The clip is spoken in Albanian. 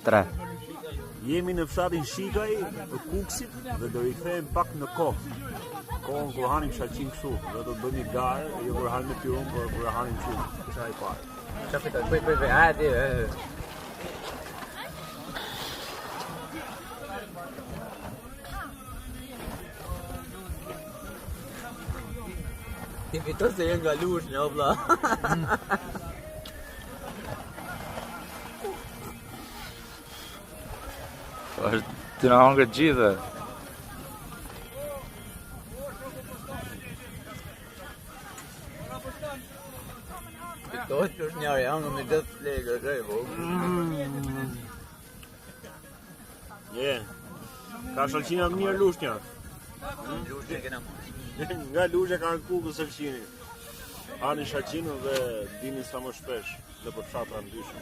3. Jemi në fshatin Shikaj të Kuksit dhe do i kthejmë pak në kohë. Kohën kur hanim shalqim kështu, dhe do të bëjmë një garë, jo kur hanim me pyrum, por kur hanim kështu. Kisha i parë. Kapitoj, bëj, hajde. Ti fiton se jenë nga lushnja, o vlla. Ti na hangër gjithë. Fitohet lushnjari, hangër me 10 legë, po. Ka shalqina të mirë lushnja. Lushnja kena. Nga lushe ka në kukës shalqini. Ani shalqinën dhe dini sa më shpesh, dhe për fshatra ndryshme.